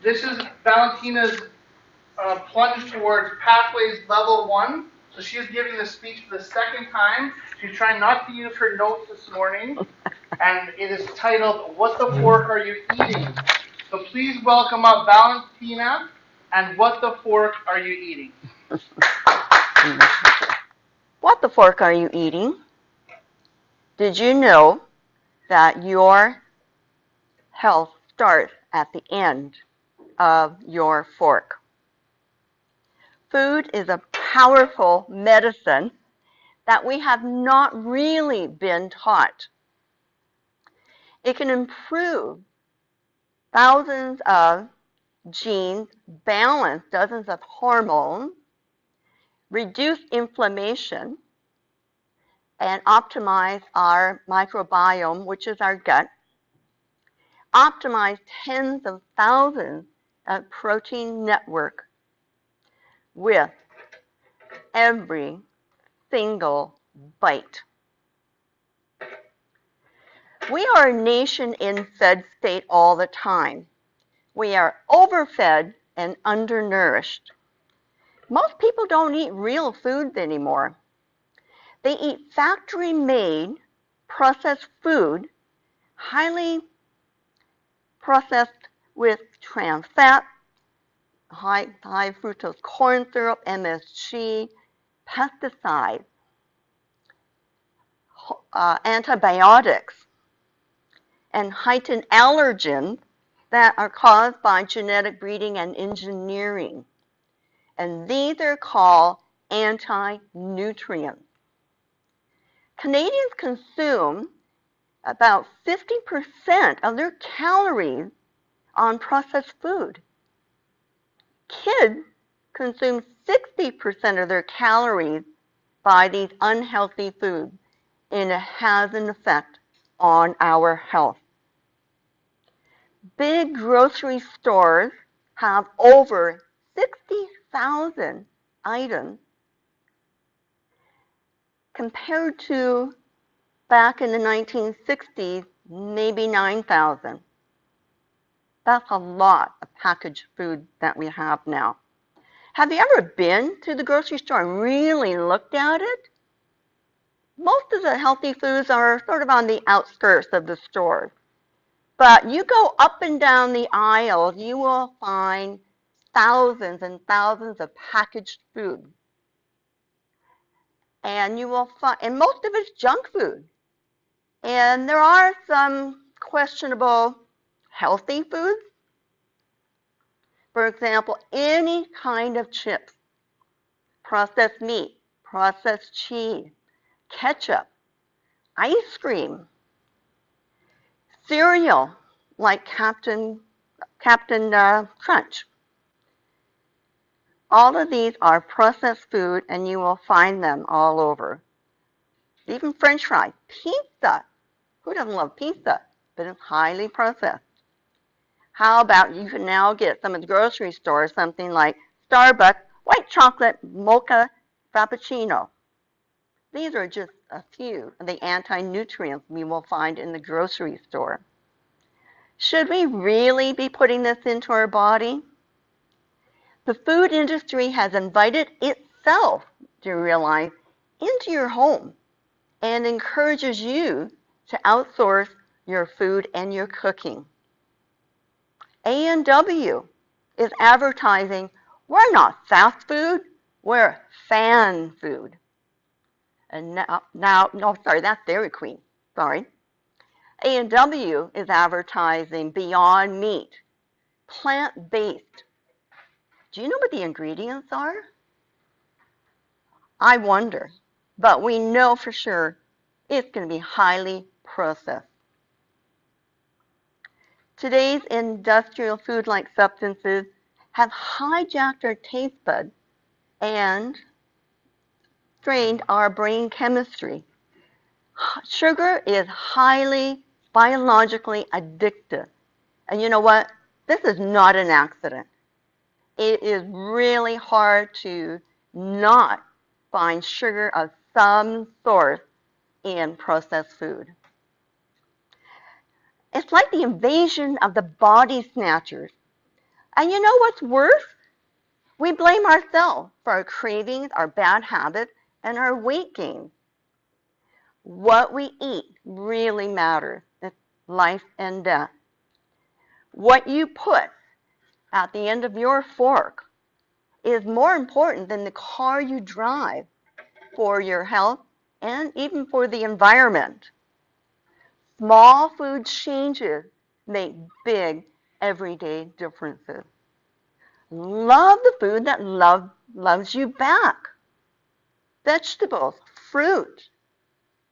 This is Valentina's plunge towards Pathways Level 1. So she is giving the speech for the second time. She's trying not to use her notes this morning. And it is titled, What the Fork Are You Eating? So please welcome up Valentina and What the Fork Are You Eating? What the fork are you eating? Did you know that your health starts at the end of your fork? Food is a powerful medicine that we have not really been taught. It can improve thousands of genes, balance dozens of hormones, reduce inflammation, and optimize our microbiome, which is our gut, optimize tens of thousands of protein network with every single bite. We are a nation in fed state all the time. We are overfed and undernourished. Most people don't eat real foods anymore. They eat factory-made processed food, highly processed with trans fat, high fructose corn syrup, MSG, pesticides, antibiotics, and heightened allergens that are caused by genetic breeding and engineering. And these are called anti-nutrients. Canadians consume about 50% of their calories on processed food. Kids consume 60% of their calories by these unhealthy foods, and it has an effect on our health. Big grocery stores have over 60,000 items compared to back in the 1960s, maybe 9,000. That's a lot of packaged food that we have now. Have you ever been to the grocery store and really looked at it? Most of the healthy foods are sort of on the outskirts of the stores. But you go up and down the aisles, you will find thousands and thousands of packaged food. And you will find, and most of it's junk food. And there are some questionable healthy foods. For example, any kind of chips, processed meat, processed cheese, ketchup, ice cream, cereal like Captain Crunch. All of these are processed food, and you will find them all over. Even French fries, pizza. Who doesn't love pizza? But it's highly processed. How about you can now get some of the grocery stores something like Starbucks white chocolate mocha frappuccino. These are just a few of the anti-nutrients we will find in the grocery store. Should we really be putting this into our body? The food industry has invited itself, do you realize, into your home and encourages you to outsource your food and your cooking. A&W is advertising, we're not fast food, we're fan food. And no, sorry, that's Dairy Queen, sorry. A&W is advertising Beyond Meat, plant-based. Do you know what the ingredients are? I wonder, but we know for sure it's going to be highly processed. Today's industrial food-like substances have hijacked our taste buds and strained our brain chemistry. Sugar is highly biologically addictive. And you know what? This is not an accident. It is really hard to not find sugar of some sort in processed food. It's like the invasion of the body snatchers. And you know what's worse? We blame ourselves for our cravings, our bad habits, and our weight gain. What we eat really matters. It's life and death. What you put at the end of your fork is more important than the car you drive for your health and even for the environment. Small food changes make big everyday differences. Love the food that loves you back. Vegetables, fruit,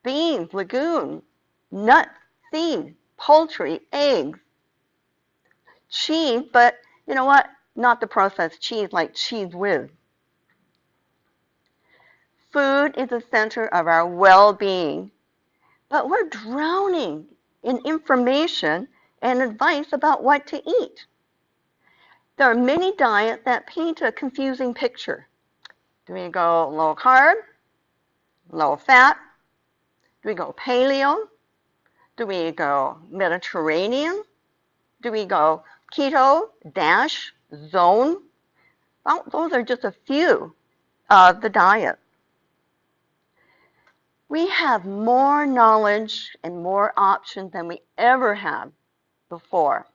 beans, legumes, nuts, seeds, poultry, eggs, cheese, but you know what? Not the processed cheese like Cheese Whiz. Food is the center of our well-being, but we're drowning in information and advice about what to eat. There are many diets that paint a confusing picture. Do we go low carb, low fat? Do we go paleo? Do we go Mediterranean? Do we go keto, DASH, zone? Well, those are just a few of the diets. We have more knowledge and more options than we ever have before.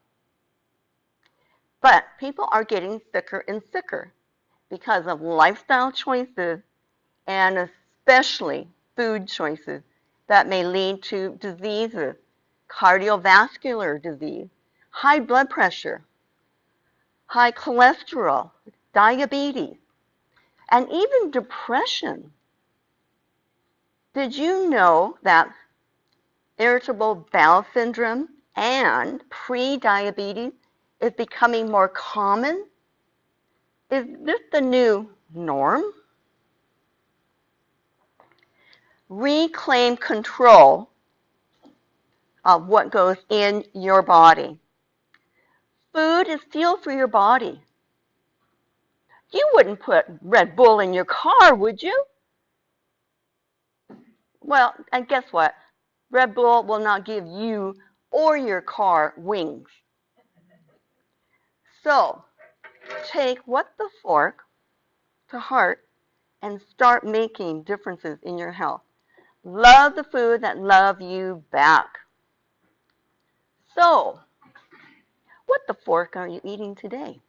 But people are getting sicker and sicker because of lifestyle choices and especially food choices that may lead to diseases, cardiovascular disease, high blood pressure, high cholesterol, diabetes, and even depression. Did you know that irritable bowel syndrome and pre-diabetes is becoming more common? Is this the new norm? Reclaim control of what goes in your body. Food is fuel for your body. You wouldn't put Red Bull in your car, would you? Well, and guess what? Red Bull will not give you or your car wings. So, take what the fork to heart and start making differences in your health. Love the food that love you back. So, what the fork are you eating today?